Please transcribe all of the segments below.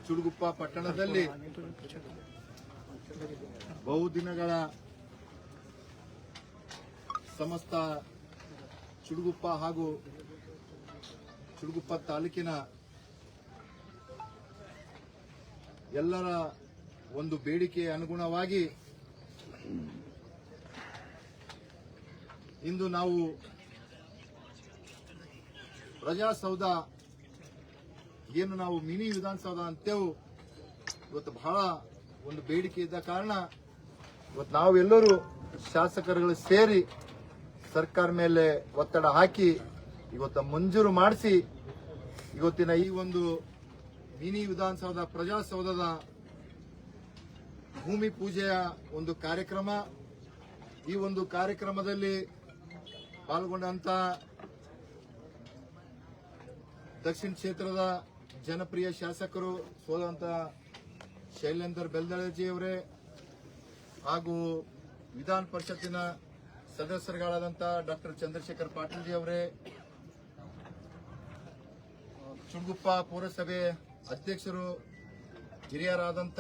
ಚುಡುಗುಪ್ಪ ಪಟ್ಟಣದಲ್ಲಿ ಬಹುದಿನಗಳ ಸಮಸ್ತ ಚುಡುಗುಪ್ಪ ಹಾಗೂ ಚುಡುಗುಪ್ಪ ತಾಲೂಕಿನ ಎಲ್ಲರ ಒಂದು ಬೇಡಿಕೆಯ ಅನುಗುಣವಾಗಿ ಇಂದು ನಾವು ಪ್ರಜಾಸೌಧ ಏನು ನಾವು ಮಿನಿ ವಿಧಾನಸೌಧ ಅಂತೇವು ಇವತ್ತು ಬಹಳ ಒಂದು ಬೇಡಿಕೆ ಇದ್ದ ಕಾರಣ ಇವತ್ತು ನಾವೆಲ್ಲರೂ ಶಾಸಕರುಗಳು ಸೇರಿ ಸರ್ಕಾರ ಮೇಲೆ ಒತ್ತಡ ಹಾಕಿ ಇವತ್ತು ಮಂಜೂರು ಮಾಡಿಸಿ ಇವತ್ತಿನ ಈ ಒಂದು ಮಿನಿ ವಿಧಾನಸೌಧ ಪ್ರಜಾಸೌಧದ ಭೂಮಿ ಪೂಜೆಯ ಒಂದು ಕಾರ್ಯಕ್ರಮ. ಈ ಒಂದು ಕಾರ್ಯಕ್ರಮದಲ್ಲಿ ಪಾಲ್ಗೊಂಡಂತ ದಕ್ಷಿಣ ಕ್ಷೇತ್ರದ ಜನಪ್ರಿಯ ಶಾಸಕರು ಸೋದಂತ ಶೈಲೇಂದರ್ ಬೆಲ್ದಳೆಜಿಯವರೇ ಹಾಗೂ ವಿಧಾನ ಪರಿಷತ್ತಿನ ಸದಸ್ಯರುಗಳಾದಂಥ ಡಾಕ್ಟರ್ ಚಂದ್ರಶೇಖರ್ ಪಾಟೀಲ್ಜಿ ಅವರೇ, ಚುಡುಗುಪ್ಪ ಪೌರಸಭೆ ಅಧ್ಯಕ್ಷರು ಹಿರಿಯರಾದಂಥ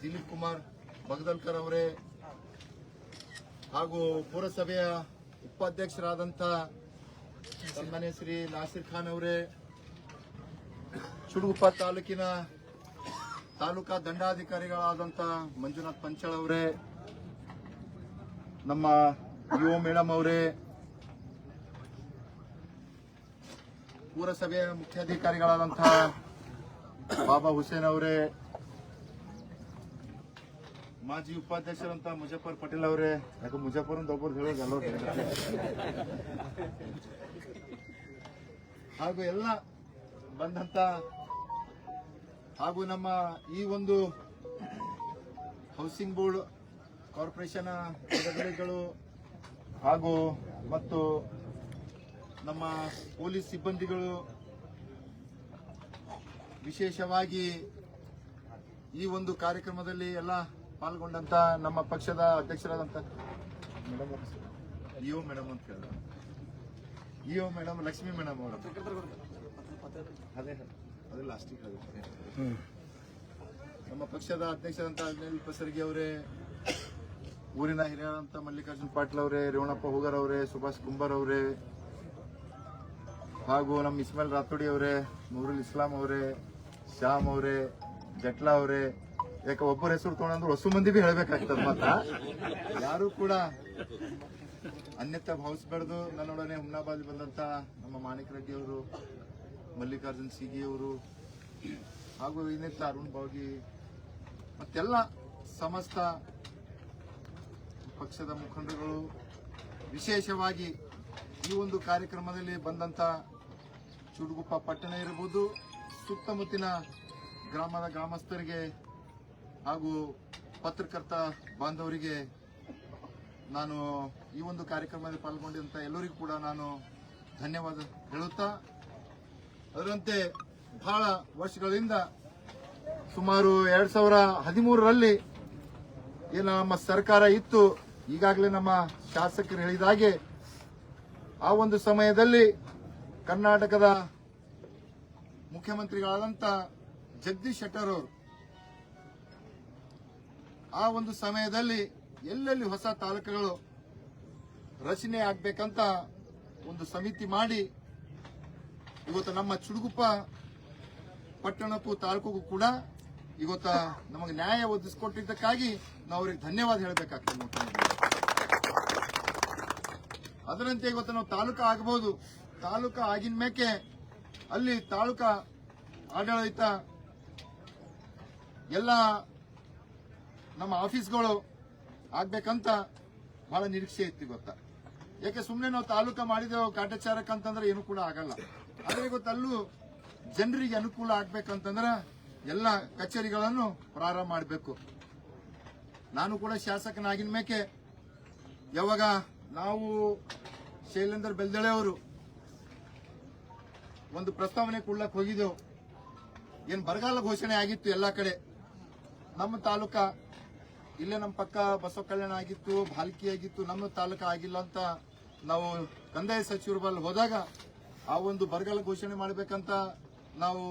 ದಿಲೀಪ್ ಕುಮಾರ್ ಬಗದಲ್ಕರ್ ಅವರೇ ಹಾಗೂ ಪೌರಸಭೆಯ ಉಪಾಧ್ಯಕ್ಷರಾದಂಥ ಸನ್ಮಾನ್ಯ ಶ್ರೀ ನಾಸಿರ್ ಖಾನ್ ಅವರೇ, ಚುಡುಗುಪ್ಪ ತಾಲೂಕಿನ ತಾಲೂಕಾ ದಂಡಾಧಿಕಾರಿಗಳಾದಂಥ ಮಂಜುನಾಥ್ ಪಂಚಾಳ್ ಅವರೇ, ನಮ್ಮ ಇಒ ಮೇಡಮ್ ಅವರೇ, ಪುರಸಭೆಯ ಮುಖ್ಯಾಧಿಕಾರಿಗಳಾದಂಥ ಬಾಬಾ ಹುಸೇನ್ ಅವರೇ, ಮಾಜಿ ಉಪಾಧ್ಯಕ್ಷರಂತ ಮುಜಫರ್ ಪಟೇಲ್ ಅವರೇ, ಯಾಕೆ ಮುಜಫರ್ ಅಂತ ಒಬ್ಬರು ಹೇಳೋದಲ್ಲ, ಹಾಗೂ ಎಲ್ಲ ಬಂದಂತ ಹಾಗೂ ನಮ್ಮ ಈ ಒಂದು ಹೌಸಿಂಗ್ ಬೋರ್ಡ್ ಕಾರ್ಪೊರೇಷನ್ ಪ್ರತಿನಿಧಿಗಳು ಹಾಗೂ ಮತ್ತು ನಮ್ಮ ಪೊಲೀಸ್ ಸಿಬ್ಬಂದಿಗಳು, ವಿಶೇಷವಾಗಿ ಈ ಒಂದು ಕಾರ್ಯಕ್ರಮದಲ್ಲಿ ಎಲ್ಲ ಪಾಲ್ಗೊಂಡಂತ ನಮ್ಮ ಪಕ್ಷದ ಅಧ್ಯಕ್ಷರಾದಂತ ಇಒ ಮೇಡಮ್ ಅಂತ ಹೇಳಿದ್ರು, ಇಒ ಮೇಡಮ್ ಲಕ್ಷ್ಮೀ ಮೇಡಮ್ ಅವರು, ಅದೇ ಲಾಸ್ಟಿಗೆ ಹೇಳಿದ್ರು, ನಮ್ಮ ಪಕ್ಷದ ಅಧ್ಯಕ್ಷರಾದಂತ ಅನಿಲ್ ಪಸರ್ಗಿ ಅವರೇ, ಊರಿನ ಹಿರಿಯರಂತ ಮಲ್ಲಿಕಾರ್ಜುನ್ ಪಾಟೀಲ್ ಅವರೇ, ರೇವಣಪ್ಪ ಹೂಗರ್ ಅವರೇ, ಸುಭಾಷ್ ಕುಂಬಾರ್ ಅವರೇ, ಹಾಗೂ ನಮ್ಮ ಇಸ್ಮಾಯಿಲ್ ರಾಥೋಡಿ ಅವರೇ, ನೂರುಲ್ ಇಸ್ಲಾಂ ಅವರೇ, ಶ್ಯಾಮ್ ಅವರೇ, ಜಟ್ಲಾ ಅವರೇ, ಯಾಕೆ ಒಬ್ಬರ ಹೆಸರು ತೊಗೊಂಡ್ರೆ ಹೊಸ ಮಂದಿ ಬಿ ಹೇಳ್ಬೇಕಾಗ್ತದ, ಮತ್ತ ಯಾರು ಕೂಡ ಅನ್ಯತಾ ಭಾವಿಸಬಾರ್ದು. ನನ್ನೊಡನೆ ಹುಮ್ನಾಬಾದ್ ಬಂದಂತ ನಮ್ಮ ಮಾಣಿಕ್ ರೆಡ್ಡಿ ಅವರು, ಮಲ್ಲಿಕಾರ್ಜುನ್ ಸಿಗಿ ಅವರು, ಹಾಗೂ ಇನ್ನಿತ್ತ ಅರುಣ್ ಬಾವ್ಗಿ ಮತ್ತೆಲ್ಲ ಸಮಸ್ತ ಪಕ್ಷದ ಮುಖಂಡರುಗಳು, ವಿಶೇಷವಾಗಿ ಈ ಒಂದು ಕಾರ್ಯಕ್ರಮದಲ್ಲಿ ಬಂದಂತ ಚುಡುಗುಪ್ಪ ಪಟ್ಟಣ ಇರಬಹುದು, ಸುತ್ತಮುತ್ತಿನ ಗ್ರಾಮದ ಗ್ರಾಮಸ್ಥರಿಗೆ ಹಾಗೂ ಪತ್ರಕರ್ತ ಬಾಂಧವರಿಗೆ ನಾನು ಈ ಒಂದು ಕಾರ್ಯಕ್ರಮದಲ್ಲಿ ಪಾಲ್ಗೊಂಡಂತ ಎಲ್ಲರಿಗೂ ಕೂಡ ನಾನು ಧನ್ಯವಾದ ಹೇಳುತ್ತಾ, ಅದರಂತೆ ಬಹಳ ವರ್ಷಗಳಿಂದ ಸುಮಾರು 2013ರಲ್ಲಿ ಏನು ನಮ್ಮ ಸರ್ಕಾರ ಇತ್ತು, ಈಗಾಗಲೇ ನಮ್ಮ ಶಾಸಕರು ಹೇಳಿದ ಹಾಗೆ ಆ ಒಂದು ಸಮಯದಲ್ಲಿ ಕರ್ನಾಟಕದ ಮುಖ್ಯಮಂತ್ರಿಗಳಾದಂಥ ಜಗದೀಶ್ ಶೆಟ್ಟರ್ ಅವರು ಆ ಒಂದು ಸಮಯದಲ್ಲಿ ಎಲ್ಲೆಲ್ಲಿ ಹೊಸ ತಾಲೂಕುಗಳು ರಚನೆ ಆಗ್ಬೇಕಂತ ಒಂದು ಸಮಿತಿ ಮಾಡಿ ಇವತ್ತು ನಮ್ಮ ಚುಡುಗುಪ್ಪ ಪಟ್ಟಣಕ್ಕೂ ತಾಲೂಕಿಗೂ ಕೂಡ ಇವತ್ತ ನಮಗೆ ನ್ಯಾಯ ಒದಗಿಸಿಕೊಟ್ಟಿದ್ದಕ್ಕಾಗಿ ನಾವು ಅವರಿಗೆ ಧನ್ಯವಾದ ಹೇಳಬೇಕಾಗ್ತದೆ. ಅದರಂತೆ ಇವತ್ತು ನಾವು ತಾಲೂಕು ಆಗಬಹುದು, ತಾಲೂಕು ಆಗಿನ ಮೇಕೆ ಅಲ್ಲಿ ತಾಲೂಕಾ ಆಡಳಿತ ಎಲ್ಲ ನಮ್ಮ ಆಫೀಸ್ಗಳು ಆಗ್ಬೇಕಂತ ಬಹಳ ನಿರೀಕ್ಷೆ ಇತ್ತು ಗೊತ್ತಾ. ಯಾಕೆ ಸುಮ್ಮನೆ ನಾವು ತಾಲೂಕಾ ಮಾಡಿದೆವು ಕಾಟಾಚಾರಕ್ಕೆ ಅಂತಂದ್ರೆ ಏನು ಕೂಡ ಆಗಲ್ಲ. ಆದ್ರೆ ಗೊತ್ತಲ್ಲೂ ಜನರಿಗೆ ಅನುಕೂಲ ಆಗ್ಬೇಕಂತಂದ್ರೆ ಎಲ್ಲ ಕಚೇರಿಗಳನ್ನು ಪ್ರಾರಂಭ ಮಾಡಬೇಕು. ನಾನು ಕೂಡ ಶಾಸಕನಾಗಿನ ಮೇಕೆ ಯಾವಾಗ ನಾವು ಶೈಲೇಂದರ್ ಬೆಲ್ದಳೆ ಅವರು ಒಂದು ಪ್ರಸ್ತಾವನೆ ಕೊಡ್ಲಕ್ಕೆ ಹೋಗಿದ್ದೆವು. ಏನ್ ಬರಗಾಲ ಘೋಷಣೆ ಆಗಿತ್ತು ಎಲ್ಲಾ ಕಡೆ, ನಮ್ಮ ತಾಲೂಕ ಇಲ್ಲೇ ನಮ್ಮ ಪಕ್ಕ ಬಸವ ಕಲ್ಯಾಣ ಆಗಿತ್ತು, ಭಾಲ್ಕಿ ಆಗಿತ್ತು, ನಮ್ಮ ತಾಲೂಕ ಆಗಿಲ್ಲ ಅಂತ ನಾವು ಕಂದಾಯ ಸಚಿವರು ಬಲ್ಲಿ ಹೋದಾಗ ಆ ಒಂದು ಬರಗಾಲ ಘೋಷಣೆ ಮಾಡಬೇಕಂತ ನಾವು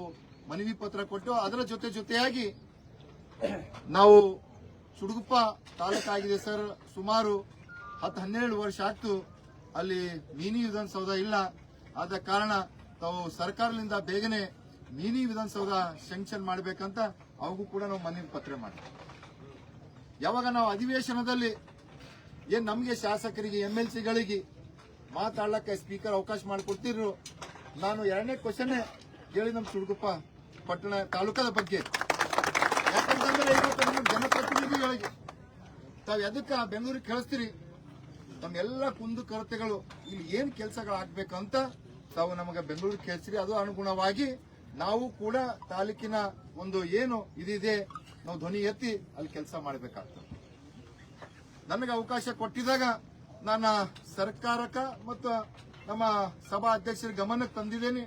ಮನವಿ ಪತ್ರ ಕೊಟ್ಟು ಅದರ ಜೊತೆಯಾಗಿ ನಾವು ಚುಡುಗುಪ್ಪ ತಾಲೂಕಾಗಿದೆ ಸರ್, ಸುಮಾರು 10-12 ವರ್ಷ ಆಗ್ತು ಅಲ್ಲಿ ಮಿನಿ ವಿಧಾನಸೌಧ ಇಲ್ಲ. ಆದ ಕಾರಣ ತಾವು ಸರ್ಕಾರದಿಂದ ಬೇಗನೆ ಮಿನಿ ವಿಧಾನಸೌಧ ಸ್ಯಾಂಕ್ಷನ್ ಮಾಡಬೇಕಂತ ಅವಗೂ ಕೂಡ ನಾವು ಮನವಿ ಪತ್ರ ಮಾಡ್ತೀವಿ. ಯಾವಾಗ ನಾವು ಅಧಿವೇಶನದಲ್ಲಿ ಏನ್ ನಮಗೆ ಶಾಸಕರಿಗೆ MLCಗಳಿಗೆ ಮಾತಾಡ್ಲಕ್ಕೆ ಸ್ಪೀಕರ್ ಅವಕಾಶ ಮಾಡಿಕೊಡ್ತಿದ್ರು, ನಾನು 2ನೇ ಕ್ವಶನ್ ಹೇಳಿ ನಮ್ಮ ಚುಡುಗುಪ್ಪ ಪಟ್ಟಣ ತಾಲೂಕದ ಬಗ್ಗೆ. ಯಾಕಂತಂದ್ರೆ ಇವತ್ತು ನಮ್ಮ ಜನಪ್ರತಿನಿಧಿಗಳಿಗೆ ತಾವು ಎದಕ್ಕೆ ಬೆಂಗಳೂರಿಗೆ ಕಳಿಸ್ತೀರಿ, ತಮ್ಮೆಲ್ಲ ಕುಂದು ಕೊರತೆಗಳು ಇಲ್ಲಿ ಏನ್ ಕೆಲಸಗಳಾಗಬೇಕಂತ ತಾವು ನಮಗೆ ಬೆಂಗಳೂರಿಗೆ ಕಳಿಸ್ತೀರಿ. ಅದು ಅನುಗುಣವಾಗಿ ನಾವು ಕೂಡ ತಾಲೂಕಿನ ಒಂದು ಏನು ಇದಿದೆ ನಾವು ಧ್ವನಿ ಎತ್ತಿ ಅಲ್ಲಿ ಕೆಲಸ ಮಾಡಬೇಕಾಗ್ತದೆ. ನನಗೆ ಅವಕಾಶ ಕೊಟ್ಟಿದಾಗ ನಾನು ಸರ್ಕಾರಕ್ಕೆ ಮತ್ತು ನಮ್ಮ ಸಭಾ ಅಧ್ಯಕ್ಷರ ಗಮನಕ್ಕೆ ತಂದಿದ್ದೇನೆ.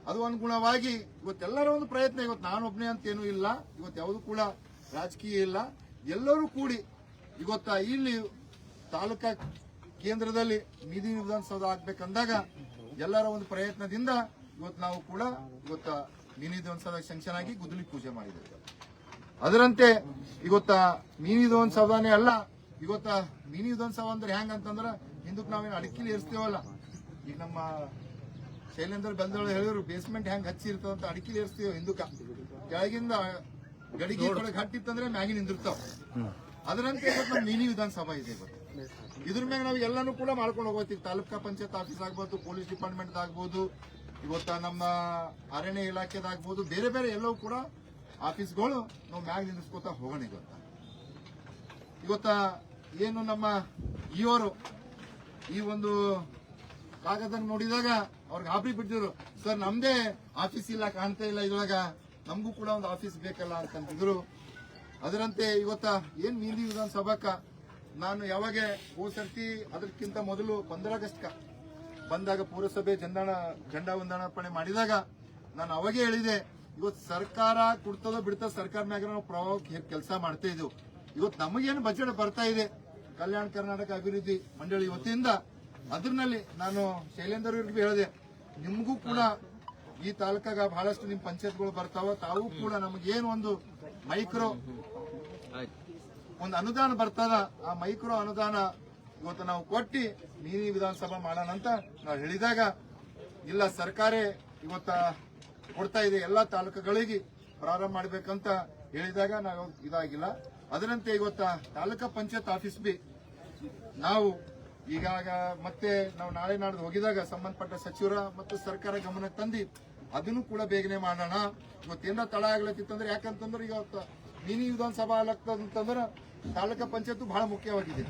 ಅದು ಅನುಗುಣವಾಗಿ ಇವತ್ತೆಲ್ಲರ ಒಂದು ಪ್ರಯತ್ನ, ಇವತ್ತು ನಾನೊಬ್ಬನೇ ಅಂತ ಏನೂ ಇಲ್ಲ, ಇವತ್ತು ಯಾವುದು ಕೂಡ ರಾಜಕೀಯ ಇಲ್ಲ, ಎಲ್ಲರೂ ಕೂಡಿ ಇವತ್ತ ಇಲ್ಲಿ ತಾಲೂಕಾ ಕೇಂದ್ರದಲ್ಲಿ ಮಿನಿ ವಿಧಾನಸೌಧ ಆಗ್ಬೇಕಂದಾಗ ಎಲ್ಲರ ಒಂದು ಪ್ರಯತ್ನದಿಂದ ಇವತ್ತು ನಾವು ಕೂಡ ಇವತ್ತ ಮಿನಿ ವಿಧಾನಸೌಧ ಸ್ಯಾಂಕ್ಷನ್ ಆಗಿ ಗುದ್ದಲಿ ಪೂಜೆ ಮಾಡಿದ್ದೇವೆ. ಅದರಂತೆ ಇವತ್ತ ಮಿನಿ ವಿಧಾನಸೌಧನೇ ಅಲ್ಲ, ಇವತ್ತ ಮಿನಿ ವಿಧಾನಸೌಧ ಅಂದ್ರೆ ಹೆಂಗಂತಂದ್ರ ಹಿಂದಕ್ಕೆ ನಾವೇನು ಅಡಿಕೆಲಿ ಏರಿಸ್ತೇವಲ್ಲ, ಈಗ ನಮ್ಮ ಶೈಲೇಂದ್ರ ಬೆಲ್ದೊಳಗೆ ಹೇಳಿದ್ರು ಬೇಸ್ಮೆಂಟ್ ಹೆಂಗ್ ಹಚ್ಚಿರ್ತದಂತ ಅಡಿಕೆಲಿ ಏರಿಸ್ತೀವಿ ಹಿಂದಕ್ಕ, ಕೆಳಗಿಂದ ಗಡಿಗೆ ಒಳಗೆ ಹಟ್ಟಿತ್ತಂದ್ರೆ ಮ್ಯಾಗಿ ನಿಂದಿರ್ತಾವ. ಅದರಂತೆ ಇವತ್ತು ನಮ್ಮ ಮಿನಿ ವಿಧಾನಸಭಾ ಇದೆ. ಇದ್ರ ಮ್ಯಾಗ ನಾವು ಎಲ್ಲಾನು ಕೂಡ ಮಾಡ್ಕೊಂಡು ಹೋಗ್ತೀವಿ. ತಾಲೂಕಾ ಪಂಚಾಯತ್ ಆಫೀಸ್ ಆಗ್ಬೋದು, ಪೊಲೀಸ್ ಡಿಪಾರ್ಟ್ಮೆಂಟ್ ಆಗ್ಬೋದು, ಇವತ್ತ ನಮ್ಮ ಅರಣ್ಯ ಇಲಾಖೆದಾಗ್ಬೋದು, ಬೇರೆ ಬೇರೆ ಎಲ್ಲವೂ ಕೂಡ ಆಫೀಸ್ಗಳು ನಾವು ಮ್ಯಾಗ ನಿಂದಿಸ್ಕೋತಾ ಹೋಗೋಣ. ಇವತ್ತ ಏನು ನಮ್ಮ ಇವರು ಈ ಒಂದು ಕಾಗದ ನೋಡಿದಾಗ ಅವ್ರಿಗೆ ಗಾಬರಿ ಬಿಟ್ಟಿದ್ರು, ಸರ್ ನಮ್ದೇ ಆಫೀಸ್ ಇಲ್ಲ, ಕಾಣ್ತಾ ಇಲ್ಲ ಇದ್ರೊಳಗ, ನಮಗೂ ಕೂಡ ಒಂದು ಆಫೀಸ್ ಬೇಕಲ್ಲ ಅಂತಂತಿದ್ರು. ಅದರಂತೆ ಇವತ್ತ ಏನ್ ಮಿನಿ ವಿಧಾನಸಭಾಕ ನಾನು ಯಾವಾಗ ಹೋದ ಸರ್ತಿ ಅದಕ್ಕಿಂತ ಮೊದಲು 15 ಆಗಸ್ಟ್ ಬಂದಾಗ ಪುರಸಭೆ ಜೆಂಡಾ ವಂದನಾರ್ಪಣೆ ಮಾಡಿದಾಗ ನಾನು ಅವಾಗೇ ಹೇಳಿದೆ, ಇವತ್ತು ಸರ್ಕಾರ ಕೊಡ್ತದೋ ಬಿಡ್ತದ ಸರ್ಕಾರ ಮ್ಯಾಗ ನಾವು ಪ್ರಭಾವ ಕೆಲಸ ಮಾಡ್ತಾ ಇದ್ದೇವೆ. ಇವತ್ತು ನಮಗೇನು ಬಜೆಟ್ ಬರ್ತಾ ಇದೆ ಕಲ್ಯಾಣ ಕರ್ನಾಟಕ ಅಭಿವೃದ್ಧಿ ಮಂಡಳಿ ವತಿಯಿಂದ, ಅದ್ರಲ್ಲಿ ನಾನು ಶೈಲೇಂದ್ರ ಅವ್ರಿಗೆ ಹೇಳಿದೆ, ನಿಮಗೂ ಕೂಡ ಈ ತಾಲೂಕಾಗ ಬಹಳಷ್ಟು ನಿಮ್ ಪಂಚಾಯತ್ಗಳು ಬರ್ತಾವ, ತಾವು ಕೂಡ ನಮಗೇನು ಒಂದು ಮೈಕ್ರೋ ಒಂದು ಅನುದಾನ ಬರ್ತದ, ಆ ಮೈಕ್ರೋ ಅನುದಾನ ಇವತ್ತು ನಾವು ಕೊಟ್ಟಿ ಮಿನಿ ವಿಧಾನಸಭಾ ಮಾಡೋಣ ಅಂತ ನಾವು ಹೇಳಿದಾಗ, ಇಲ್ಲ ಸರ್ಕಾರೇ ಇವತ್ತ ಕೊಡ್ತಾ ಇದೆ ಎಲ್ಲಾ ತಾಲೂಕುಗಳಿಗೆ ಪ್ರಾರಂಭ ಮಾಡ್ಬೇಕಂತ ಹೇಳಿದಾಗ ನಾವು ಇದಾಗಿಲ್ಲ. ಅದರಂತೆ ಇವತ್ತ ತಾಲೂಕಾ ಪಂಚಾಯತ್ ಆಫೀಸ್ ಬಿ ನಾವು ಈಗಾಗ ಮತ್ತೆ ನಾವು ನಾಳೆ ನಾಡ್ದು ಹೋಗಿದಾಗ ಸಂಬಂಧಪಟ್ಟ ಸಚಿವರ ಮತ್ತು ಸರ್ಕಾರ ಗಮನಕ್ಕೆ ತಂದು ಅದನ್ನು ಕೂಡ ಬೇಗನೆ ಮಾಡೋಣ. ಇವತ್ತೇನ ತಡ ಆಗ್ಲತ್ತಿತ್ತಂದ್ರೆ, ಯಾಕಂತಂದ್ರೆ ಈಗ ಮಿನಿ ವಿಧಾನಸಭಾ ಆಗ್ತದಂತಂದ್ರೆ ತಾಲೂಕಾ ಪಂಚಾಯತ್ ಬಹಳ ಮುಖ್ಯವಾಗಿದೆ.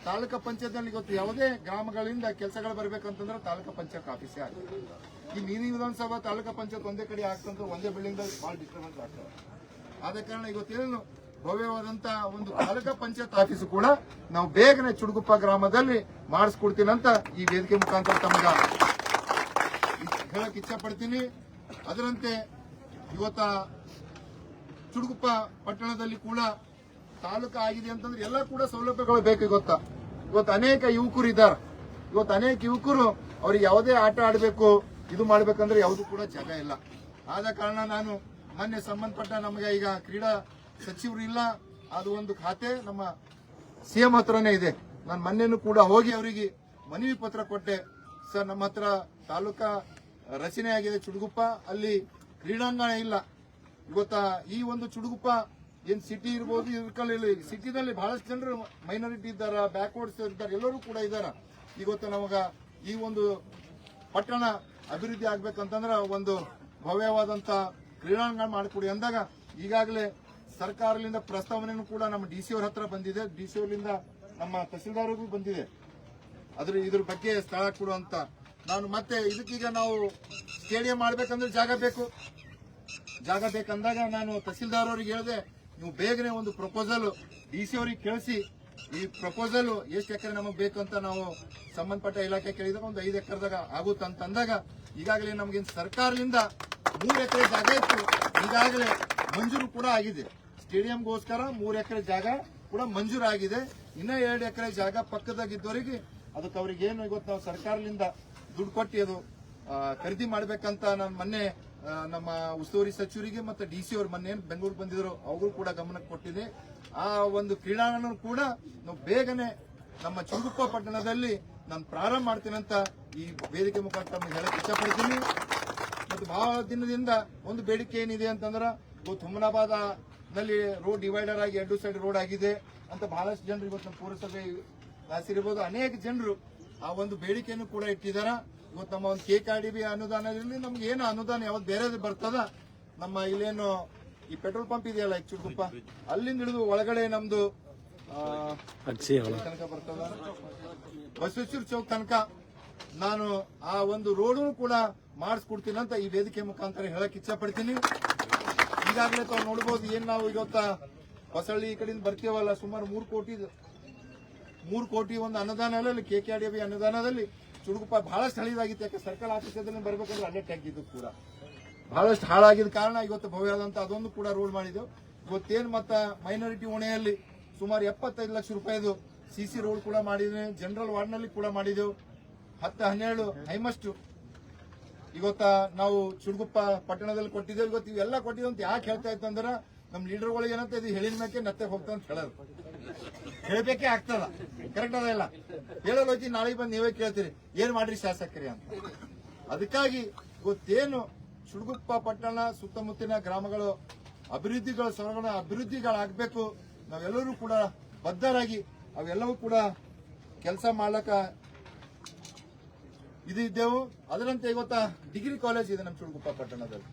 ತಾಲೂಕಾ ಪಂಚಾಯತ್ ನಲ್ಲಿ ಇವತ್ತು ಯಾವುದೇ ಗ್ರಾಮಗಳಿಂದ ಕೆಲಸಗಳು ಬರ್ಬೇಕಂತಂದ್ರೆ ತಾಲೂಕಾ ಪಂಚಾಯತ್ ಆಫೀಸೇ ಆಗ್ತದೆ. ಈ ಮಿನಿ ವಿಧಾನಸಭಾ ತಾಲೂಕಾ ಪಂಚಾಯತ್ ಒಂದೇ ಕಡೆ ಆಗ್ತಂದ್ರೆ ಒಂದೇ ಬಿಲ್ಡಿಂಗ್ ಬಹಳ ಡಿಸ್ಟರ್ಬೆನ್ಸ್ ಆಗ್ತದೆ. ಆದ ಕಾರಣ ಇವತ್ತೇನು ಭವ್ಯವಾದಂತ ಒಂದು ತಾಲೂಕಾ ಪಂಚಾಯತ್ ಆಫೀಸ್ ಕೂಡ ನಾವು ಬೇಗನೆ ಚುಡುಗುಪ್ಪ ಗ್ರಾಮದಲ್ಲಿ ಮಾಡಿಸ್ಕೊಡ್ತೀನಂತ ಈ ವೇದಿಕೆ ಮುಖಾಂತರ ತಮಗ ಹೇಳಕ್ ಇಚ್ಛೆ ಪಡ್ತೀನಿ. ಅದರಂತೆ ಇವತ್ತ ಚುಡುಗುಪ್ಪ ಪಟ್ಟಣದಲ್ಲಿ ಕೂಡ ತಾಲೂಕಾ ಆಗಿದೆ ಅಂತಂದ್ರೆ ಎಲ್ಲ ಕೂಡ ಸೌಲಭ್ಯಗಳು ಬೇಕು. ಇವತ್ತು ಅನೇಕ ಯುವಕರು ಇದ್ದಾರೆ. ಇವತ್ತು ಅನೇಕ ಯುವಕರು ಅವ್ರಿಗೆ ಯಾವುದೇ ಆಟ ಆಡಬೇಕು ಇದು ಮಾಡ್ಬೇಕಂದ್ರೆ ಯಾವುದು ಕೂಡ ಜಾಗ ಇಲ್ಲ. ಆದ ಕಾರಣ ನಾನು ಮೊನ್ನೆ ಸಂಬಂಧಪಟ್ಟ ನಮಗೆ ಈಗ ಕ್ರೀಡಾ ಸಚಿವರು ಇಲ್ಲ, ಅದು ಒಂದು ಖಾತೆ ನಮ್ಮ CM ಹತ್ರನೇ ಇದೆ. ನಾನು ಮೊನ್ನೆನೂ ಕೂಡ ಹೋಗಿ ಅವರಿಗೆ ಮನವಿ ಪತ್ರ ಕೊಟ್ಟೆ, ಸರ್ ನಮ್ಮ ಹತ್ರ ತಾಲೂಕಾ ರಚನೆ ಆಗಿದೆ ಚುಡುಗುಪ್ಪ, ಅಲ್ಲಿ ಕ್ರೀಡಾಂಗಣ ಇಲ್ಲ. ಇವತ್ತ ಈ ಒಂದು ಚುಡುಗುಪ್ಪ ಏನ್ ಸಿಟಿ ಇರ್ಬೋದು, ಇರ್ಕಲ್ಲಿ ಸಿಟಿದಲ್ಲಿ ಬಹಳಷ್ಟು ಜನರು ಮೈನಾರಿಟಿ ಇದ್ದಾರ, ಬ್ಯಾಕ್ವರ್ಡ್ಸ್ ಇದ್ದಾರೆ, ಎಲ್ಲರೂ ಕೂಡ ಇದ್ದಾರ. ಇವತ್ತು ನಮಗ ಈ ಒಂದು ಪಟ್ಟಣ ಅಭಿವೃದ್ಧಿ ಆಗ್ಬೇಕಂತಂದ್ರ ಒಂದು ಭವ್ಯವಾದಂತ ಕ್ರೀಡಾಂಗಣ ಮಾಡಿಕೊಡಿ ಅಂದಾಗ ಈಗಾಗಲೇ ಸರ್ಕಾರದಿಂದ ಪ್ರಸ್ತಾವನೆಯೂ ಕೂಡ ನಮ್ಮ DC ಅವ್ರ ಹತ್ರ ಬಂದಿದೆ, DC ಅವರಿಂದ ನಮ್ಮ ತಹಸೀಲ್ದಾರ್ಗೂ ಬಂದಿದೆ. ಇದ್ರ ಬಗ್ಗೆ ಸ್ಥಳ ಕೊಡುವಂತ ನಾನು ಮತ್ತೆ ಇದಕ್ಕೀಗ ನಾವು ಸ್ಟೇಡಿಯಂ ಮಾಡ್ಬೇಕಂದ್ರೆ ಜಾಗ ಬೇಕಂದಾಗ ನಾನು ತಹಸೀಲ್ದಾರ್ ಅವ್ರಿಗೆ ಹೇಳಿದೆ, ನೀವು ಬೇಗನೆ ಒಂದು ಪ್ರಪೋಸಲ್ DC ಅವ್ರಿಗೆ ಕಳಿಸಿ, ಈ ಪ್ರಪೋಸಲ್ ಎಷ್ಟು ಎಕರೆ ನಮಗೆ ಬೇಕಂತ ನಾವು ಸಂಬಂಧಪಟ್ಟ ಇಲಾಖೆ ಕೇಳಿದಾಗ ಒಂದು 5 ಎಕರೆದಾಗ ಆಗುತ್ತಂತಂದಾಗ ಈಗಾಗಲೇ ನಮ್ಗೆ ಸರ್ಕಾರದಿಂದ 3 ಎಕರೆ ಜಾಗ ಇತ್ತು, ಈಗಾಗಲೇ ಮಂಜೂರು ಕೂಡ ಆಗಿದೆ. ಸ್ಟೇಡಿಯಂಗೋಸ್ಕರ 3 ಎಕರೆ ಜಾಗ ಕೂಡ ಮಂಜೂರು ಆಗಿದೆ. ಇನ್ನ 2 ಎಕರೆ ಜಾಗ ಪಕ್ಕದಾಗಿದ್ದವರಿಗೆ ಅದಕ್ಕೆ ಅವ್ರಿಗೆ ಏನು ಇವತ್ತು ನಾವು ಸರ್ಕಾರದಿಂದ ದುಡ್ಡು ಕೊಟ್ಟು ಅದು ಖರೀದಿ ಮಾಡ್ಬೇಕಂತ ನಾನು ಮೊನ್ನೆ ನಮ್ಮ ಉಸ್ತುವಾರಿ ಸಚಿವರಿಗೆ ಮತ್ತೆ DC ಅವರು ಮೊನ್ನೆ ಬೆಂಗಳೂರು ಬಂದಿದ್ರು, ಅವರು ಕೂಡ ಗಮನಕ್ಕೆ ಕೊಟ್ಟಿದೆ. ಆ ಒಂದು ಕ್ರೀಡಾಂಗಣ ಕೂಡ ನಾವು ಬೇಗನೆ ನಮ್ಮ ಚುಡುಗುಪ್ಪ ಪಟ್ಟಣದಲ್ಲಿ ನಾನು ಪ್ರಾರಂಭ ಮಾಡ್ತೀನಿ ಅಂತ ಈ ವೇದಿಕೆ ಮುಖಾಂತರ ಹೇಳಕ್ ಇಷ್ಟಪಡ್ತೀನಿ. ಮತ್ತು ಬಹಳ ದಿನದಿಂದ ಒಂದು ಬೇಡಿಕೆ ಏನಿದೆ ಅಂತಂದ್ರೆ, ಹುಮನಾಬಾದ್ ನಲ್ಲಿ ರೋಡ್ ಡಿವೈಡರ್ ಆಗಿ 2 ಸೈಡ್ ರೋಡ್ ಆಗಿದೆ ಅಂತ ಬಹಳಷ್ಟು ಜನರು ಇವತ್ತು ನಮ್ಮ ಪುರಸಭೆ ಇರ್ಬೋದು, ಅನೇಕ ಜನರು ಆ ಒಂದು ಬೇಡಿಕೆಯನ್ನು ಕೂಡ ಇಟ್ಟಿದ್ದಾರೆ. ಇವತ್ತು ನಮ್ಮ ಒಂದು KKRDB ಅನುದಾನದಲ್ಲಿ ನಮ್ಗೆ ಏನು ಅನುದಾನ ಯಾವ್ದು ಬೇರೆ ಬರ್ತದ, ನಮ್ಮ ಇಲ್ಲೇನು ಈ ಪೆಟ್ರೋಲ್ ಪಂಪ್ ಇದೆಯಲ್ಲ ಚುಡುಗುಪ್ಪ, ಅಲ್ಲಿಂದ ಹಿಡಿದು ಒಳಗಡೆ ನಮ್ದು ತನಕ ಬರ್ತದ, ಬಸವೇಶ್ವರ ಚೌಕ್ ತನಕ ನಾನು ಆ ಒಂದು ರೋಡ್ ಕೂಡ ಮಾಡಿಸ್ಕೊಡ್ತೀನಿ ಅಂತ ಈ ವೇದಿಕೆ ಮುಖಾಂತರ ಹೇಳಕ್ ಇಚ್ಛೆ ಪಡ್ತೀನಿ. ಈಗಾಗಲೇ ತಾವು ನೋಡಬಹುದು, ಏನ್ ನಾವು ಇವತ್ತ ಹೊಸಳ್ಳಿ ಈ ಕಡೆಯಿಂದ ಬರ್ತೀವಲ್ಲ, ಸುಮಾರು 3 ಕೋಟಿ ಒಂದು ಅನುದಾನದಲ್ಲಿ KKRDB ಅನುದಾನದಲ್ಲಿ ಚುಡುಗುಪ್ಪ ಬಹಳಷ್ಟು ಹಳಿದಾಗಿತ್ತು. ಯಾಕೆ ಸರ್ಕಾರ ಆಫೀಸದಲ್ಲಿ ಬರ್ಬೇಕಂದ್ರೆ ಅಲ್ಲೇ ಟ್ಯಾಂಕ್ ಇದ್ದು ಕೂಡ ಬಹಳಷ್ಟು ಹಾಳಾಗಿದ್ದ ಕಾರಣ ಇವತ್ತು ಭವ್ಯವಾದಂತ ಅದೊಂದು ಕೂಡ ರೋಡ್ ಮಾಡಿದೆವು. ಇವತ್ತೇನು ಮತ್ತ ಮೈನಾರಿಟಿ ಓಣೆಯಲ್ಲಿ ಸುಮಾರು 75 ಲಕ್ಷ ರೂಪಾಯಿದು CC ರೋಡ್ ಕೂಡ ಮಾಡಿದ್ವಿ. ಜನರಲ್ ವಾರ್ಡ್ ನಲ್ಲಿ ಕೂಡ ಮಾಡಿದೆವು. 10-12 ಹೈಮಸ್ಟ್ ಇವತ್ತ ನಾವು ಚುಡುಗುಪ್ಪ ಪಟ್ಟಣದಲ್ಲಿ ಕೊಟ್ಟಿದ್ದೇವೆ. ಇವತ್ತು ಇವೆಲ್ಲ ಕೊಟ್ಟಿದ್ದೇವೆ ಅಂತ ಯಾಕೆ ಹೇಳ್ತಾ ಇತ್ತು ಅಂದ್ರೆ, ನಮ್ ಲೀಡರ್ಗಳಿಗೆ ಏನಂತ ಇದು ಹೇಳಿದ ಮೇಲೆ ನತ್ತೆ ಹೋಗ್ತಾ ಅಂತ ಹೇಳೋದು, ಹೇಳ್ಬೇಕೇ ಆಗ್ತದ. ಕರೆಕ್ಟ್ ಅದ ಇಲ್ಲ ಹೇಳೋದು ಹೋಯ್ತಿ, ನಾಳೆ ಬಂದು ನೀವೇ ಕೇಳ್ತೀರಿ ಏನ್ ಮಾಡ್ರಿ ಶಾಸಕರಿ ಅಂತ. ಅದಕ್ಕಾಗಿ ಇವತ್ತೇನು ಚುಡುಗುಪ್ಪ ಪಟ್ಟಣ ಸುತ್ತಮುತ್ತಲಿನ ಗ್ರಾಮಗಳು ಅಭಿವೃದ್ಧಿಗಳಾಗಬೇಕು, ನಾವೆಲ್ಲರೂ ಕೂಡ ಬದ್ಧರಾಗಿ ಅವೆಲ್ಲವೂ ಕೂಡ ಕೆಲಸ ಮಾಡ್ಲಕ್ಕ ಇದ್ದೆವು. ಅದರಂತೆ ಇವತ್ತ ಡಿಗ್ರಿ ಕಾಲೇಜ್ ಇದೆ ನಮ್ಮ ಚುಡುಗುಪ್ಪ ಪಟ್ಟಣದಲ್ಲಿ.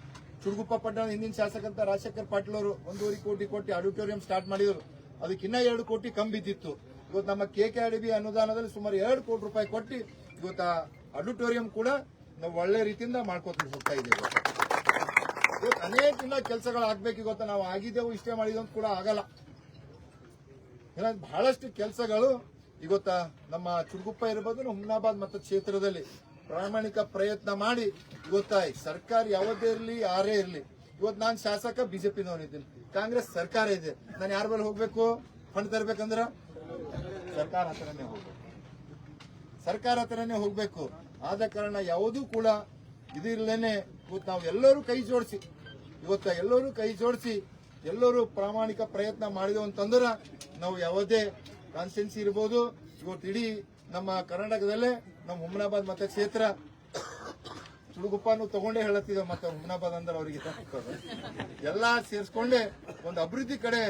ಚುಡುಗುಪ್ಪ ಪಟ್ಟಣದ ಹಿಂದಿನ ಶಾಸಕಂತ ರಾಜಶೇಖರ್ ಪಾಟೀಲ್ ಅವರು 1.5 ಕೋಟಿ ಕೊಟ್ಟು ಆಡಿಟೋರಿಯಂ ಸ್ಟಾರ್ಟ್ ಮಾಡಿದ್ರು. ಅದಕ್ಕಿನ್ನ 2 ಕೋಟಿ ಕಮ್ಮಿ ಬಿದ್ದಿತ್ತು. ಇವತ್ತು ನಮ್ಮ KKRDB ಅನುದಾನದಲ್ಲಿ ಸುಮಾರು 2 ಕೋಟಿ ರೂಪಾಯಿ ಕೊಟ್ಟು ಇವತ್ತ ಆಡಿಟೋರಿಯಂ ಕೂಡ ನಾವು ಒಳ್ಳೆ ರೀತಿಯಿಂದ ಮಾಡ್ಕೊತ ಹೋಗ್ತಾ ಇದ್ದೇವೆ. ಇವತ್ತು ಅನೇಕ ಇನ್ನ ಕೆಲಸಗಳು ಆಗ್ಬೇಕು. ಇವತ್ತು ನಾವು ಆಗಿದ್ದೆವು ಇಷ್ಟೇ ಮಾಡಿದೆವು ಅಂತ ಕೂಡ ಆಗಲ್ಲ. ಬಹಳಷ್ಟು ಕೆಲಸಗಳು ಇವತ್ತ ನಮ್ಮ ಚುಡುಗುಪ್ಪ ಇರಬಹುದು, ಹುಮನಾಬಾದ್ ಮತ್ತು ಕ್ಷೇತ್ರದಲ್ಲಿ ಪ್ರಾಮಾಣಿಕ ಪ್ರಯತ್ನ ಮಾಡಿ ಇವತ್ತ ಸರ್ಕಾರ ಯಾವುದೇ ಇರಲಿ ಯಾರೇ ಇರಲಿ, ಇವತ್ತು ನಾನು ಶಾಸಕ ಬಿಜೆಪಿನವನಿದ್ದೀನಿ, ಕಾಂಗ್ರೆಸ್ ಸರ್ಕಾರ ಇದೆ, ನಾನು ಯಾರ ಬಳಿ ಹೋಗ್ಬೇಕು? ಫಂಡ್ ತರಬೇಕಂದ್ರ ಸರ್ಕಾರ ಹತ್ರನೇ ಹೋಗ್ಬೇಕು. ಆದ ಕಾರಣ ಯಾವುದೂ ಕೂಡ ಇದಿರ್ಲೇನೆ ಇವತ್ತು ನಾವು ಎಲ್ಲರೂ ಕೈ ಜೋಡಿಸಿ ಎಲ್ಲರೂ ಪ್ರಾಮಾಣಿಕ ಪ್ರಯತ್ನ ಮಾಡಿದೆವು ಅಂತಂದ್ರೆ ನಾವು ಯಾವುದೇ ಕಾನ್ಸ್ಟಿಟ್ಯೂನ್ಸಿ ಇರ್ಬೋದು, ಇವತ್ತು ಇಡೀ ನಮ್ಮ ಕರ್ನಾಟಕದಲ್ಲೇ ನಮ್ಮ ಹುಮನಾಬಾದ್ ಮತ ಕ್ಷೇತ್ರ ಚುಡುಗುಪ್ಪನು ತಗೊಂಡೇ ಹೇಳತ್ತಿದ್ದೇವೆ. ಮತ್ತೆ ಹುಮನಾಬಾದ್ ಅಂದ್ರೆ ಅವರಿಗೆ ಎಲ್ಲಾ ಸೇರಿಸ್ಕೊಂಡೆ ಒಂದು ಅಭಿವೃದ್ಧಿ ಕಡೆ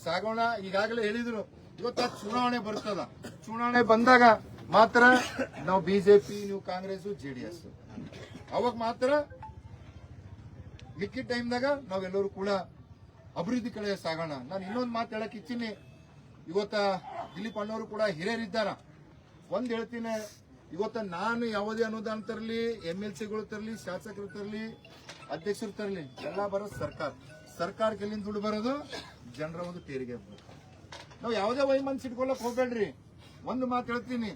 ಸಾಗೋಣ. ಈಗಾಗಲೇ ಹೇಳಿದ್ರು, ಇವತ್ತ ಚುನಾವಣೆ ಬರ್ತದ, ಚುನಾವಣೆ ಬಂದಾಗ ಮಾತ್ರ ನಾವು ಬಿಜೆಪಿ, ನೀವು ಕಾಂಗ್ರೆಸ್, JDS, ಅವಾಗ ಮಾತ್ರ ಮಿಕ್ಕಿದ ಟೈಮ್ದಾಗ ನಾವೆಲ್ಲರೂ ಕೂಡ ಅಭಿವೃದ್ಧಿ ಕಡೆ ಸಾಗೋಣ. ನಾನು ಇನ್ನೊಂದು ಮಾತು ಹೇಳಕ್ ಇಚ್ಛಿನಿ. ಇವತ್ತ ದಿಲೀಪ್ ಅಣ್ಣವರು ಕೂಡ ಹಿರಿಯರಿದ್ದಾರ. ಒಂದ್ ಹೇಳ್ತೀನಿ, ಇವತ್ತ ನಾನು ಯಾವುದೇ ಅನುದಾನ ತರಲಿ, MLCಗಳು ತರಲಿ, ಶಾಸಕರು ತರಲಿ, ಅಧ್ಯಕ್ಷರು ತರಲಿ, ಎಲ್ಲ ಬರೋದು ಸರ್ಕಾರಕ್ಕೆ ಎಲ್ಲಿಂದ ದುಡ್ಡು ಬರೋದು? ಜನರ ಒಂದು ತೆರಿಗೆ. ನಾವು ಯಾವುದೇ ವೈಮನ್ಸ್ ಇಟ್ಕೊಳಕ್ ಹೋಗ್ಬೇಡ್ರಿ. ಒಂದು ಮಾತು ಹೇಳ್ತೀನಿ,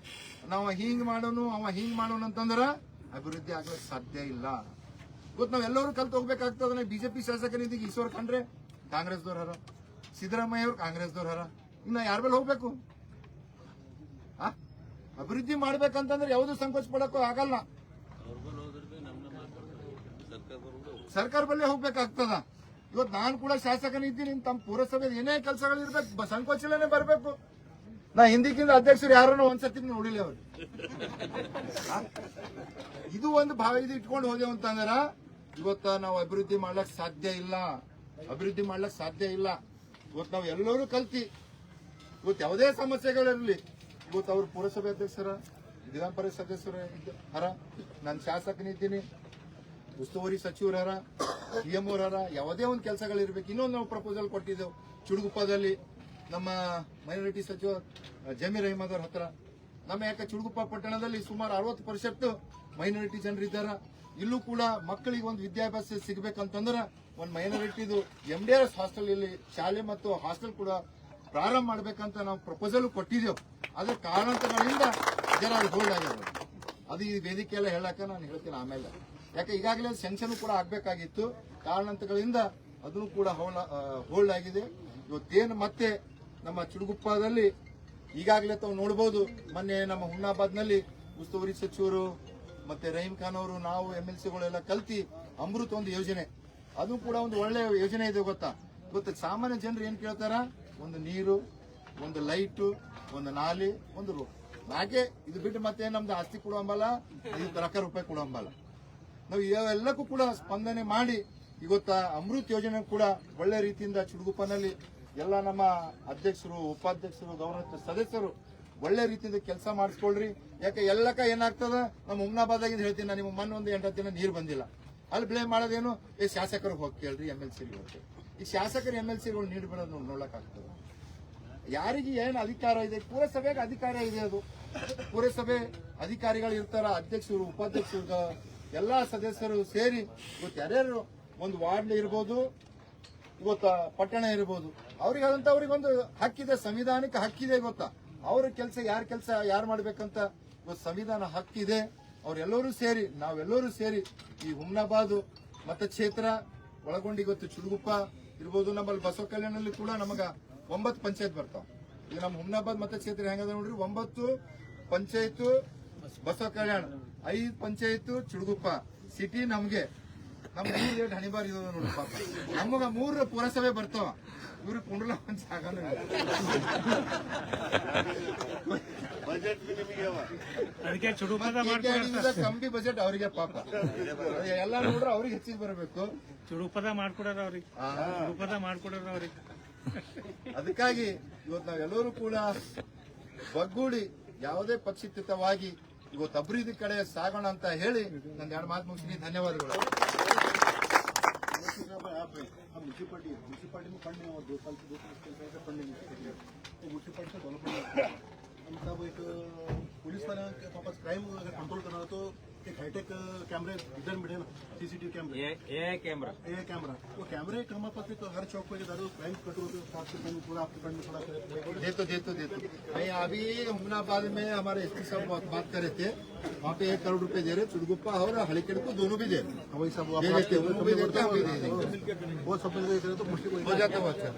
ನಾವು ಹಿಂಗ್ ಮಾಡೋನು ಅವ ಹಿಂಗ್ ಮಾಡೋನು ಅಂತಂದ್ರ ಅಭಿವೃದ್ಧಿ ಆಗ್ಲಿಕ್ಕೆ ಸಾಧ್ಯ ಇಲ್ಲ. ಇವತ್ತು ನಾವೆಲ್ಲರೂ ಕಲ್ತು ಹೋಗ್ಬೇಕಾಗ್ತದ. ಬಿಜೆಪಿ ಶಾಸಕನಿದ್ದೀಗ ಈಶ್ವರ್ ಖಂಡ್ರೆ ಕಾಂಗ್ರೆಸ್ದವ್ರ, ಸಿದ್ದರಾಮಯ್ಯ ಅವರು ಕಾಂಗ್ರೆಸ್ದವ್ರ, ಇನ್ನ ಯಾರ ಮೇಲೆ ಹೋಗ್ಬೇಕು? ಅಭಿವೃದ್ಧಿ ಮಾಡ್ಬೇಕಂತಂದ್ರೆ ಯಾವುದು ಸಂಕೋಚ ಪಡಕ್ಕೂ ಆಗಲ್ಲ. ಸರ್ಕಾರ ಬಲ್ಲೇ ಹೋಗ್ಬೇಕಾಗ್ತದ. ಇವತ್ತು ನಾನು ಕೂಡ ಶಾಸಕನಿದ್ದೀನಿ, ತಮ್ಮ ಪುರಸಭೆ ಏನೇ ಕೆಲಸಗಳಿರ್ಬೇಕು ಸಂಕೋಚಲೇ ಬರ್ಬೇಕು. ನಾ ಹಿಂದಿಕ್ಕಿಂತ ಅಧ್ಯಕ್ಷರು ಯಾರನ್ನು ಒಂದ್ಸತಿ ನೋಡಿಲ್ಲ ಅವ್ರು. ಇದು ಒಂದು ಭಾವ ಇದು ಇಟ್ಕೊಂಡು ಹೋದೆವು ಅಂತಂದ್ರ ಇವತ್ತ ನಾವು ಅಭಿವೃದ್ಧಿ ಮಾಡ್ಲಕ್ ಸಾಧ್ಯ ಇಲ್ಲ. ಇವತ್ತು ನಾವು ಎಲ್ಲರೂ ಕಲ್ತಿ ಇವತ್ತು ಯಾವುದೇ ಸಮಸ್ಯೆಗಳಿರಲಿ, ಇವತ್ತು ಅವ್ರ ಪುರಸಭೆ ಅಧ್ಯಕ್ಷರ, ವಿಧಾನ ಪರಿಷತ್ ಸದಸ್ಯರ ಹರ, ನಾನು ಶಾಸಕನಿದ್ದೀನಿ, ಉಸ್ತುವಾರಿ ಸಚಿವರ, PM ಅವರ, ಯಾವುದೇ ಒಂದು ಕೆಲಸಗಳಿರ್ಬೇಕು. ಇನ್ನೊಂದು ನಾವು ಪ್ರಪೋಸಲ್ ಕೊಟ್ಟಿದ್ದೆವು ಚುಡುಗುಪ್ಪದಲ್ಲಿ ನಮ್ಮ ಮೈನಾರಿಟಿ ಸಚಿವ ಜಮೀರ್ ಅಹಮದ್ ಅವ್ರ ಹತ್ರ. ನಮ್ಮ ಯಾಕೆ ಚುಡುಗುಪ್ಪ ಪಟ್ಟಣದಲ್ಲಿ ಸುಮಾರು 60% ಮೈನಾರಿಟಿ ಜನರಿದ್ದಾರೆ. ಇಲ್ಲೂ ಕೂಡ ಮಕ್ಕಳಿಗೆ ಒಂದು ವಿದ್ಯಾಭ್ಯಾಸ ಸಿಗಬೇಕಂತಂದ್ರ ಒಂದು ಮೈನಾರಿಟಿದು MDRS ಹಾಸ್ಟೆಲ್, ಇಲ್ಲಿ ಶಾಲೆ ಮತ್ತು ಹಾಸ್ಟೆಲ್ ಕೂಡ ಪ್ರಾರಂಭ ಮಾಡ್ಬೇಕಂತ ನಾವು ಪ್ರಪೋಸಲ್ ಕೊಟ್ಟಿದ್ದೇವೆ. ಅದ್ರ ಕಾರಣಾಂತರಗಳಿಂದ ಜನ ಹೋಲ್ಡ್ ಆಗ್ಯಾರ. ಅದು ಈ ವೇದಿಕೆ ಎಲ್ಲ ಹೇಳಕ ನಾನು ಹೇಳ್ತೀನಿ ಆಮೇಲೆ. ಯಾಕೆ ಈಗಾಗಲೇ ಸೆಂಕ್ಷನ್ ಕೂಡ ಆಗ್ಬೇಕಾಗಿತ್ತು, ಕಾರಣಾಂತರಗಳಿಂದ ಅದನ್ನು ಕೂಡ ಹೋಲ್ಡ್ ಆಗಿದೆ. ಇವತ್ತೇನು ಮತ್ತೆ ನಮ್ಮ ಚುಡುಗುಪ್ಪದಲ್ಲಿ ಈಗಾಗಲೇ ತಾವು ನೋಡಬಹುದು, ಮೊನ್ನೆ ನಮ್ಮ ಹುಮನಾಬಾದ್ ನಲ್ಲಿ ಉಸ್ತುವಾರಿ ಸಚಿವರು ಮತ್ತೆ ರಹೀಂ ಖಾನ್ ಅವರು, ನಾವು MLCಗಳೆಲ್ಲ ಕಲ್ತಿ ಅಮೃತ್ ಒಂದು ಯೋಜನೆ, ಅದು ಕೂಡ ಒಂದು ಒಳ್ಳೆ ಯೋಜನೆ ಇದೆ ಗೊತ್ತಾ. ಸಾಮಾನ್ಯ ಜನರು ಏನ್ ಕೇಳ್ತಾರ, ಒಂದು ನೀರು, ಒಂದು ಲೈಟು, ಒಂದು ನಾಲಿ, ಒಂದು ರೋಡ್. ಯಾಕೆ ಇದು ಬಿಟ್ಟು ಮತ್ತೆ ನಮ್ದು ಆಸ್ತಿ ಕೊಡುವಂಬಲ್ಲ, 5 ಲಕ್ಷ ರೂಪಾಯಿ ಕೊಡುವಂಬಲ್ಲ. ನಾವು ಇವೆಲ್ಲಕ್ಕೂ ಕೂಡ ಸ್ಪಂದನೆ ಮಾಡಿ ಇವತ್ತ ಅಮೃತ್ ಯೋಜನೆ ಕೂಡ ಒಳ್ಳೆ ರೀತಿಯಿಂದ ಚುಡುಗುಪ್ಪನಲ್ಲಿ ಎಲ್ಲ ನಮ್ಮ ಅಧ್ಯಕ್ಷರು, ಉಪಾಧ್ಯಕ್ಷರು, ಗೌರವ ಸದಸ್ಯರು ಒಳ್ಳೆ ರೀತಿಯಿಂದ ಕೆಲಸ ಮಾಡಿಸ್ಕೊಳ್ರಿ. ಯಾಕೆ ಎಲ್ಲಕ್ಕ ಏನಾಗ್ತದ, ನಮ್ಮ ಹುಮ್ನಾಬಾದಾಗಿಂದ ಹೇಳ್ತೀನಿ ನಾನು, ನಿಮ್ಮ ಮಣ್ಣು ಒಂದು 8 ದಿನ ನೀರು ಬಂದಿಲ್ಲ, ಅಲ್ಲಿ ಬ್ಲೇಮ್ ಮಾಡೋದೇನು, ಶಾಸಕರಿಗೆ ಹೋಗಿ ಕೇಳ್ರಿ, MLC ಹೋಗಿ. ಈ ಶಾಸಕರು MLCಗಳು ನೀರು ಬಿಡೋದು ನೋಡ್ಲಕ್ ಆಗ್ತದೆ. ಯಾರಿಗೆ ಏನು ಅಧಿಕಾರ ಇದೆ, ಪುರಸಭೆಗೆ ಅಧಿಕಾರ ಇದೆ. ಅದು ಪುರಸಭೆ ಅಧಿಕಾರಿಗಳು ಇರ್ತಾರ, ಅಧ್ಯಕ್ಷರು, ಉಪಾಧ್ಯಕ್ಷರು, ಎಲ್ಲಾ ಸದಸ್ಯರು ಸೇರಿ ಇವತ್ತು ಯಾರ್ಯಾರು ಒಂದು ವಾರ್ಡ್ ಇರ್ಬೋದು, ಇವತ್ತ ಪಟ್ಟಣ ಇರ್ಬೋದು, ಅವ್ರಿಗೊಂದು ಹಕ್ಕಿದೆ, ಸಂವಿಧಾನಿಕ ಹಕ್ಕಿದೆ ಗೊತ್ತಾ. ಅವ್ರ ಕೆಲಸ ಯಾರು ಮಾಡ್ಬೇಕಂತ ಇವತ್ತು ಸಂವಿಧಾನ ಹಕ್ಕಿದೆ. ಅವರೆಲ್ಲರೂ ಸೇರಿ, ನಾವೆಲ್ಲರೂ ಸೇರಿ ಈ ಹುಮ್ನಾಬಾದ್ ಮತಕ್ಷೇತ್ರ ಒಳಗೊಂಡು ಇವತ್ತು ಚುಡುಗುಪ್ಪ ಇರ್ಬೋದು, ನಮ್ಮಲ್ಲಿ ಬಸವ ಕಲ್ಯಾಣದಲ್ಲಿ ಕೂಡ ನಮಗ 9 ಪಂಚಾಯತ್ ಬರ್ತಾವ. ಈಗ ನಮ್ಮ ಹುಮ್ನಾಬಾದ್ ಮತಕ್ಷೇತ್ರ ಹೆಂಗದ ನೋಡ್ರಿ, 9 ಪಂಚಾಯತ್ ಬಸವ ಕಲ್ಯಾಣ, 5 ಪಂಚಾಯತ್ ಚುಡುಗುಪ್ಪ ಸಿಟಿ. ನಮ್ಗೆ ನಮ್ 3 ಹಣಿಬಾರ್ ಇದಾವ ನೋಡ್ರಿ ಪಾಪ. ನಮಗ 3 ಪುರಸಭೆ ಬರ್ತಾವ, ಇವ್ರಿಗೆ ಕುಂಡ್ಲ ಒಂದ್ ಜಾಗನೂ ಇಲ್ಲ. ಕಮ್ಮಿ ಬಜೆಟ್ ಅವರಿಗೆ ಪಾಪ, ಎಲ್ಲ ನೋಡ್ರೆ ಅವ್ರಿಗೆ ಹೆಚ್ಚಿಗೆ ಬರಬೇಕು. ಚುಡುಪದ ಮಾಡ್ಕೊಡ್ರ ಅವ್ರಿಗೆ. ಅದಕ್ಕಾಗಿ ಇವತ್ತು ನಾವೆಲ್ಲರೂ ಕೂಡ ಒಗ್ಗೂಡಿ ಯಾವುದೇ ಪಕ್ಷಾತೀತವಾಗಿ ಇವತ್ತು ಅಭಿವೃದ್ಧಿ ಕಡೆ ಸಾಗೋಣ ಅಂತ ಹೇಳಿ ನನ್ನ 2 ಮಾತು ಮುಗಿಸ್ತೀನಿ. ಧನ್ಯವಾದಗಳು. म्यूनसिपालिटी में फंड नहीं और 2 साल से 2 साल फंड नहीं तो म्यूनसिपालिटी से डेवलपमेंट मतलब एक पुलिस वाला वापस क्राइम अगर कंट्रोल करना हो तो एक हाईटेक कैमरे इधर मिले ना, CCTV कैमरे, ए कैमरा, वो कैमरे हमारे पास तो हर चौक पे क्राइम कंट्रोल पूरा आपके फंड में थोड़ा देतो भाई. अभी हुमनाबाद में हमारे SP साहब बात कर रहे थे, वहाँ पे 1 करोड़ रुपए दे रहे, चुड़गुप्पा और हलीकेट को दोनों भी दे रहे. वही सब वो सब तो मुश्किल हो जाता है.